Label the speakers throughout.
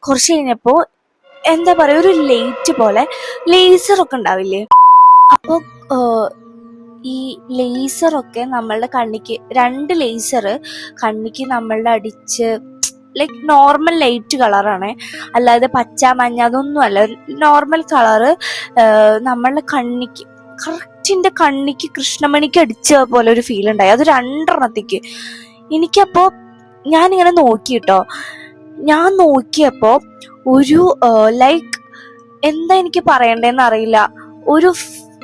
Speaker 1: കുറച്ച് കഴിഞ്ഞപ്പോൾ എന്താ പറയുക, ഒരു ലൈറ്റ് പോലെ ലേസറൊക്കെ ഉണ്ടാവില്ലേ. അപ്പോൾ ഈ ലേസറൊക്കെ നമ്മളുടെ കണ്ണിക്ക് 2 ലേസർ കണ്ണിക്ക് നമ്മളുടെ അടിച്ച്, ലൈക്ക് നോർമൽ ലൈറ്റ് കളറാണ്, അല്ലാതെ പച്ച മഞ്ഞ അതൊന്നും അല്ല, നോർമൽ കളറ് നമ്മളുടെ കണ്ണിക്ക് കറക്റ്റിൻ്റെ കണ്ണിക്ക് കൃഷ്ണമണിക്ക് അടിച്ച പോലെ ഒരു ഫീൽ ഉണ്ടായി. അത് 2 എനിക്കപ്പോൾ ഞാനിങ്ങനെ നോക്കിയിട്ടോ. ഞാൻ നോക്കിയപ്പോൾ ഒരു ലൈക്ക് എന്താ എനിക്ക് പറയണ്ടേന്ന് അറിയില്ല,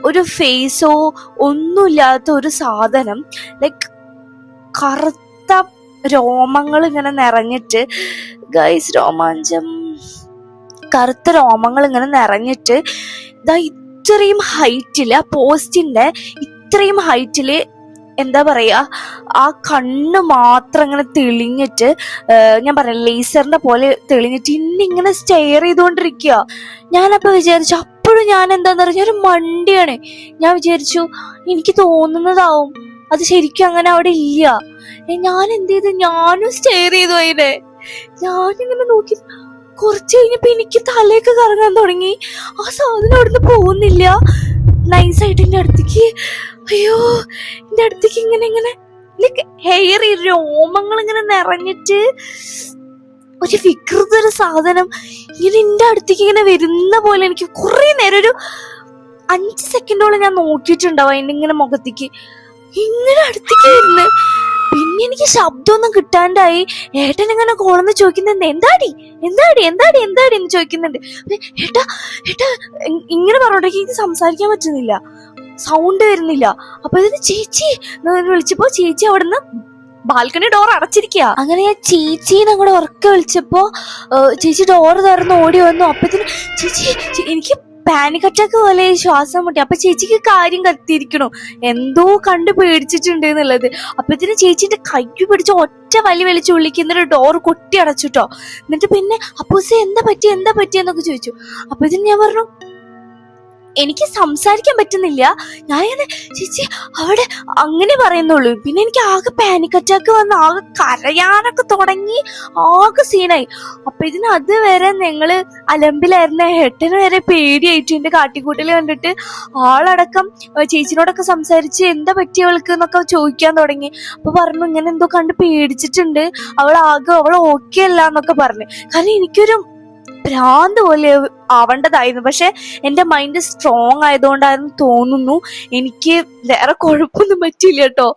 Speaker 1: ഒരു ഫേസോ ഒന്നുമില്ലാത്ത ഒരു സാധനം, ലൈക്ക് കറുത്ത രോമങ്ങൾ ഇങ്ങനെ നിറഞ്ഞിട്ട്, ഗൈസ് രോമാഞ്ചം, കറുത്ത രോമങ്ങൾ ഇങ്ങനെ നിറഞ്ഞിട്ട് ഇതാ ഇത്രയും ഹൈറ്റിൽ, ആ പോസ്റ്റിന്റെ ഇത്രയും ഹൈറ്റിൽ എന്താ പറയാ, ആ കണ്ണ് മാത്രം ഇങ്ങനെ തെളിഞ്ഞിട്ട്, ഞാൻ പറയാം ലേസറിന്റെ പോലെ തെളിഞ്ഞിട്ട് ഇന്നിങ്ങനെ സ്റ്റെയർ ചെയ്തുകൊണ്ടിരിക്കുക. ഞാനപ്പോൾ വിചാരിച്ചു, അപ്പോഴും ഞാൻ എന്താന്ന് പറഞ്ഞാൽ ഒരു മണ്ടിയാണ്. ഞാൻ വിചാരിച്ചു എനിക്ക് തോന്നുന്നതാവും, അത് ശരിക്കും അങ്ങനെ അവിടെ ഇല്ല. ഞാൻ എന്ത് ചെയ്തു, ഞാനും സ്റ്റെയർ ചെയ്തു അതിനെ. ഞാനിങ്ങനെ നോക്കി കുറച്ച് കഴിഞ്ഞപ്പോ എനിക്ക് തലയൊക്കെ കറങ്ങാൻ തുടങ്ങി. ആ സാധനം അവിടുന്ന് പോകുന്നില്ല. നൈസായിട്ട് എൻ്റെ അടുത്തേക്ക്, അയ്യോ എൻ്റെ അടുത്തേക്ക് ഇങ്ങനെ ലൈക്ക് ഹെയർ, രോമങ്ങൾ ഇങ്ങനെ നിറഞ്ഞിട്ട് ഒരു വികൃതൊരു സാധനം ഇങ്ങനെ എൻ്റെ അടുത്തേക്ക് ഇങ്ങനെ വരുന്ന പോലെ. എനിക്ക് കുറേ നേരം, ഒരു 5 സെക്കൻഡോളം ഞാൻ നോക്കിയിട്ടുണ്ടാവും അതിൻ്റെ ഇങ്ങനെ മുഖത്തേക്ക് ഇങ്ങനെ അടുത്തേക്ക് വരുന്നു. പിന്നെ എനിക്ക് ശബ്ദമൊന്നും കിട്ടാണ്ടായി. ഏട്ടൻ ഇങ്ങനെ കോളന്ന് ചോദിക്കുന്നുണ്ട്, എന്താടി എന്താടി എന്താടി എന്താടി എന്ന് ചോദിക്കുന്നുണ്ട്. ഏട്ടാ ഏട്ടാ ഇങ്ങനെ പറഞ്ഞോണ്ടെങ്കിൽ എനിക്ക് സംസാരിക്കാൻ പറ്റുന്നില്ല, സൗണ്ട് വരുന്നില്ല. അപ്പൊ ഇതിന് ചേച്ചി വിളിച്ചപ്പോ ചേച്ചി അവിടുന്ന് ബാൽക്കണി ഡോർ അടച്ചിരിക്കുക. അങ്ങനെ ഞാൻ ചേച്ചീനെ അങ്ങോട്ട് ഉറക്കെ വിളിച്ചപ്പോ ചേച്ചി ഡോർ തുറന്ന് ഓടി വന്നു. അപ്പത്തിന് ചേച്ചി, എനിക്ക് പാനിക് അറ്റാക്ക് പോലെ ശ്വാസം മുട്ടി. അപ്പൊ ചേച്ചിക്ക് കാര്യം കത്തിയിരിക്കണു, എന്തോ കണ്ട് പേടിച്ചിട്ടുണ്ട് എന്നുള്ളത്. അപ്പത്തിന് ചേച്ചിന്റെ കൈ പിടിച്ച് ഒറ്റ വലി വലിച്ച് ഉള്ളിക്കുന്നൊരു ഡോർ കൊട്ടി അടച്ചിട്ടോ. എന്നിട്ട് പിന്നെ അപ്പൂസേ എന്താ പറ്റിയെന്നൊക്കെ ചോദിച്ചു. അപ്പത്തിന് ഞാൻ പറഞ്ഞു എനിക്ക് സംസാരിക്കാൻ പറ്റുന്നില്ല. ഞാനിങ്ങനെ ചേച്ചി അവിടെ അങ്ങനെ പറയുന്നുള്ളൂ. പിന്നെ എനിക്ക് ആകെ പാനിക് അറ്റാക്ക് വന്ന് ആകെ കരയാനൊക്കെ തുടങ്ങി, ആകെ സീനായി. അപ്പൊ ഇതിന് അതുവരെ ഞങ്ങള് അലമ്പിലായിരുന്ന ഏട്ടന് വരെ പേടിയായിട്ട് എന്റെ കാട്ടിക്കൂട്ടൽ കണ്ടിട്ട് ആളടക്കം ചേച്ചിനോടൊക്കെ സംസാരിച്ച് എന്താ പറ്റിയവൾക്ക് എന്നൊക്കെ ചോദിക്കാൻ തുടങ്ങി. അപ്പൊ പറഞ്ഞു ഇങ്ങനെ എന്തോ കണ്ട് പേടിച്ചിട്ടുണ്ട്, അവൾ ഓക്കെ അല്ല എന്നൊക്കെ പറഞ്ഞു. കാരണം എനിക്കൊരു ഭ്രാന്ത് പോലെ ആവേണ്ടതായിരുന്നു. പക്ഷെ എൻ്റെ മൈൻഡ് സ്ട്രോങ് ആയതുകൊണ്ടായിരുന്നു തോന്നുന്നു എനിക്ക് വേറെ കുഴപ്പമൊന്നും പറ്റില്ല കേട്ടോ.